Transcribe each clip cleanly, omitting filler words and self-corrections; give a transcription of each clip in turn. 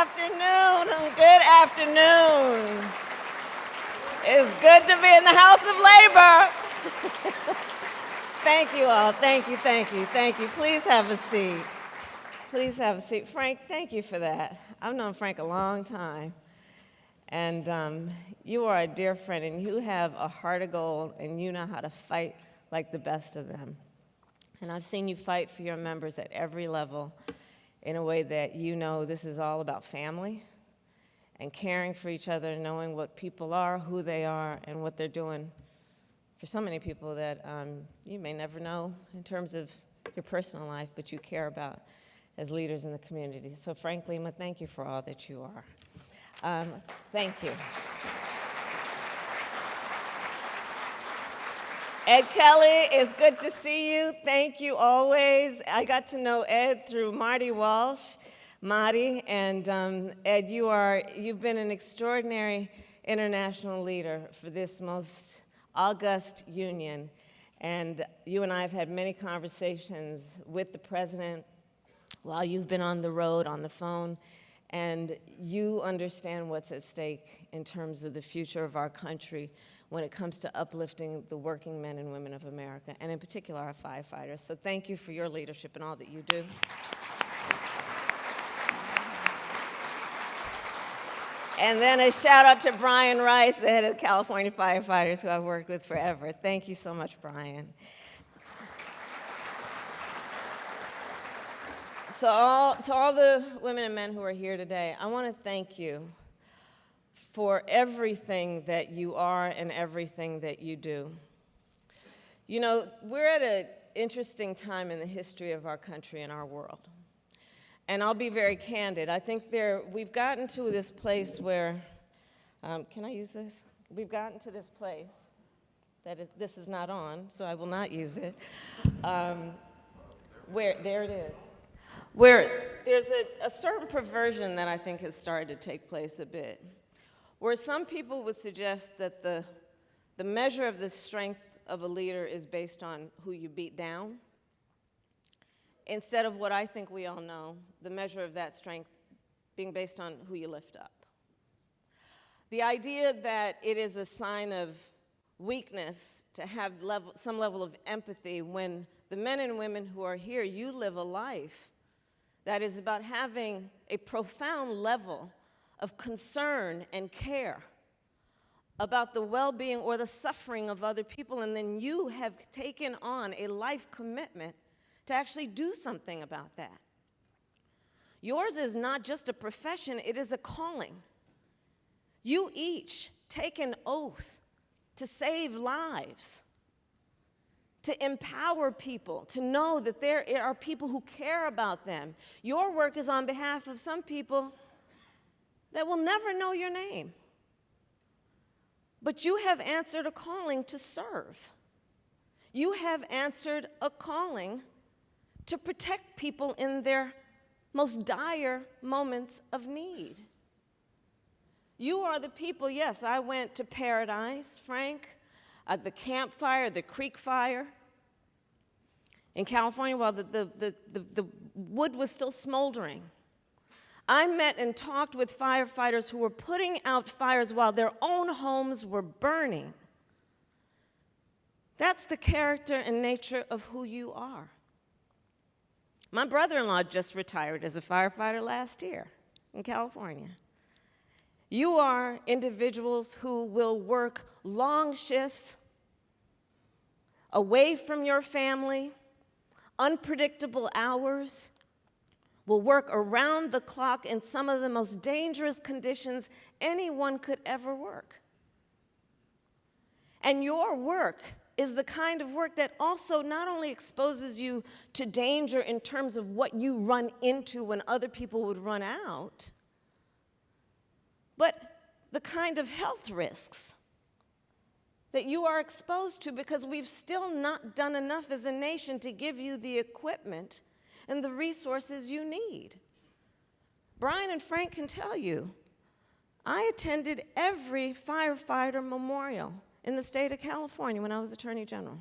afternoon. Good afternoon. It's good to be in the House of Labor. Thank you all. Thank you, thank you, thank you. Please have a seat. Please have a seat. Frank, thank you for that. I've known Frank a long time. And you are a dear friend, and you have a heart of gold, and you know how to fight like the best of them. And I've seen you fight for your members at every level in a way that you know this is all about family and caring for each other, knowing what people are, who they are, and what they're doing for so many people that you may never know in terms of your personal life, but you care about as leaders in the community. So Frank Lima, thank you for all that you are. Thank you. Ed Kelly, it's good to see you. Thank you always. I got to know Ed through Marty Walsh, and Ed, you've been an extraordinary international leader for this most august union. And you and I have had many conversations with the president while you've been on the road, on the phone, and you understand what's at stake in terms of the future of our country when it comes to uplifting the working men and women of America, and in particular our firefighters. So thank you for your leadership and all that you do. And then a shout out to Brian Rice, the head of California Firefighters, who I've worked with forever. Thank you so much, Brian. So to all the women and men who are here today, I want to thank you for everything that you are and everything that you do. You know, we're at an interesting time in the history of our country and our world. And I'll be very candid. I think we've gotten to this place where, can I use this? We've gotten to this place this is not on, so I will not use it, there it is, where there's a certain perversion that I think has started to take place a bit, where some people would suggest that the measure of the strength of a leader is based on who you beat down, instead of what I think we all know, the measure of that strength being based on who you lift up. The idea that it is a sign of weakness to have some level of empathy when the men and women who are here, you live a life that is about having a profound level of concern and care about the well-being or the suffering of other people, and then you have taken on a life commitment to actually do something about that. Yours is not just a profession, it is a calling. You each take an oath to save lives, to empower people, to know that there are people who care about them. Your work is on behalf of some people that will never know your name. But you have answered a calling to serve. You have answered a calling to protect people in their most dire moments of need. You are the people, yes, I went to Paradise, Frank, the campfire, the creek fire in California while the wood was still smoldering. I met and talked with firefighters who were putting out fires while their own homes were burning. That's the character and nature of who you are. My brother-in-law just retired as a firefighter last year in California. You are individuals who will work long shifts, away from your family, unpredictable hours, will work around the clock in some of the most dangerous conditions anyone could ever work. And your work is the kind of work that also not only exposes you to danger in terms of what you run into when other people would run out, but the kind of health risks that you are exposed to, because we've still not done enough as a nation to give you the equipment and the resources you need. Brian and Frank can tell you, I attended every firefighter memorial in the state of California when I was Attorney General.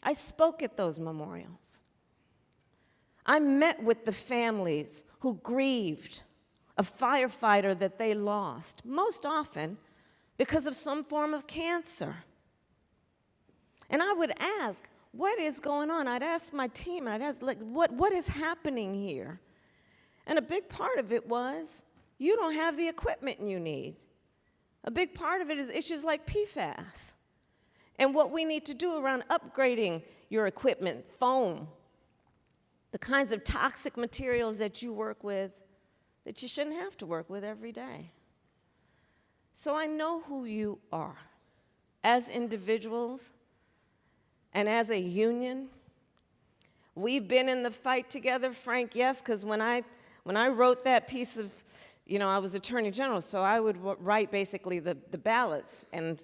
I spoke at those memorials. I met with the families who grieved a firefighter that they lost, most often because of some form of cancer. And I would ask, what is going on? I'd ask my team, and I'd ask, like, what is happening here? And a big part of it was, you don't have the equipment you need. A big part of it is issues like PFAS. And what we need to do around upgrading your equipment, foam, the kinds of toxic materials that you work with that you shouldn't have to work with every day. So I know who you are as individuals and as a union. We've been in the fight together, Frank, yes, because when I wrote that piece of, I was Attorney General, so I would write basically the ballots. And,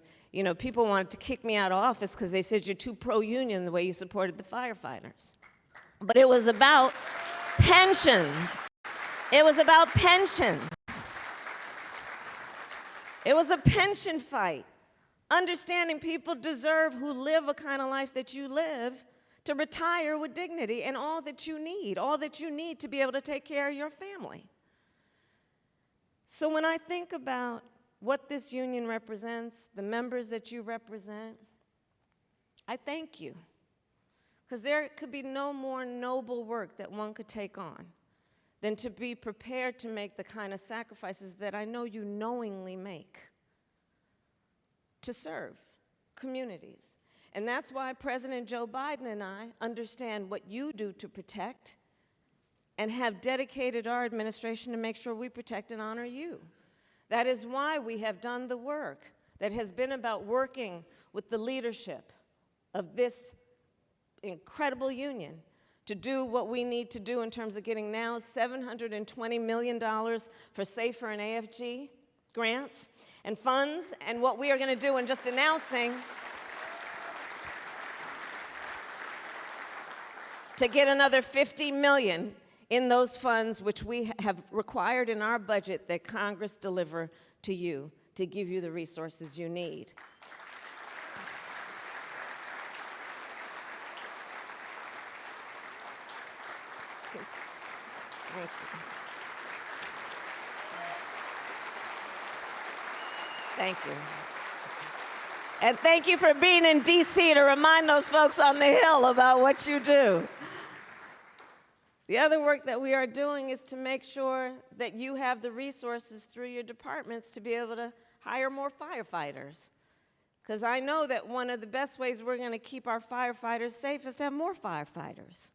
people wanted to kick me out of office because they said you're too pro-union the way you supported the firefighters. But it was about pensions. It was about pensions. It was a pension fight. Understanding people deserve, who live a kind of life that you live, to retire with dignity and all that you need to be able to take care of your family. So when I think about what this union represents, the members that you represent, I thank you. Because there could be no more noble work that one could take on than to be prepared to make the kind of sacrifices that I know you knowingly make to serve communities. And that's why President Joe Biden and I understand what you do to protect and have dedicated our administration to make sure we protect and honor you. That is why we have done the work that has been about working with the leadership of this incredible union to do what we need to do in terms of getting now $720 million for SAFER and AFG grants and funds, and what we are going to do in just announcing to get another $50 million in those funds, which we have required in our budget that Congress deliver to you to give you the resources you need. Thank you. Thank you. And thank you for being in D.C. to remind those folks on the Hill about what you do. The other work that we are doing is to make sure that you have the resources through your departments to be able to hire more firefighters. Because I know that one of the best ways we're going to keep our firefighters safe is to have more firefighters,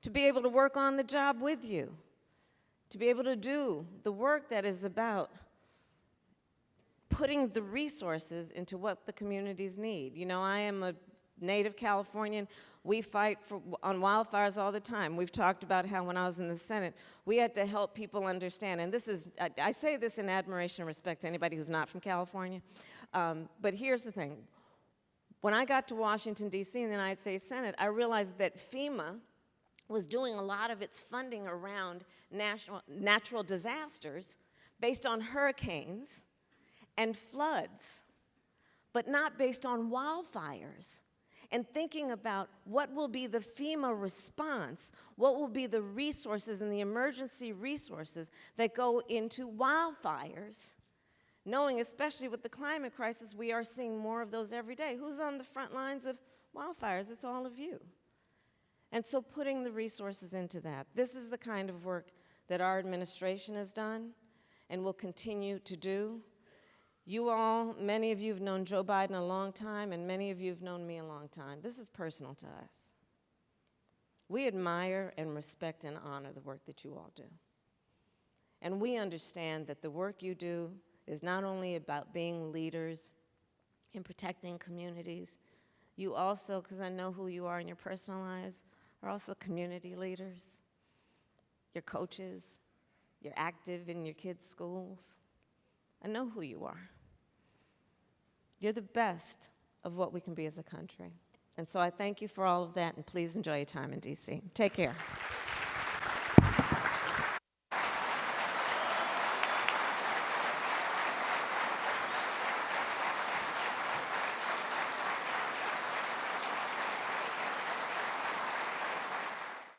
to be able to work on the job with you, to be able to do the work that is about putting the resources into what the communities need. I am a native Californian. We fight on wildfires all the time. We've talked about how when I was in the Senate, we had to help people understand, and I say this in admiration and respect to anybody who's not from California, but here's the thing. When I got to Washington, D.C. in the United States Senate, I realized that FEMA was doing a lot of its funding around natural disasters based on hurricanes and floods, but not based on wildfires. And thinking about what will be the FEMA response, what will be the resources and the emergency resources that go into wildfires, knowing especially with the climate crisis, we are seeing more of those every day. Who's on the front lines of wildfires? It's all of you. And so putting the resources into that. This is the kind of work that our administration has done and will continue to do. You all, many of you have known Joe Biden a long time, and many of you have known me a long time. This is personal to us. We admire and respect and honor the work that you all do. And we understand that the work you do is not only about being leaders and protecting communities, you also, because I know who you are in your personal lives, are also community leaders. You're coaches. You're active in your kids' schools. I know who you are. You're the best of what we can be as a country. And so I thank you for all of that, and please enjoy your time in D.C. Take care.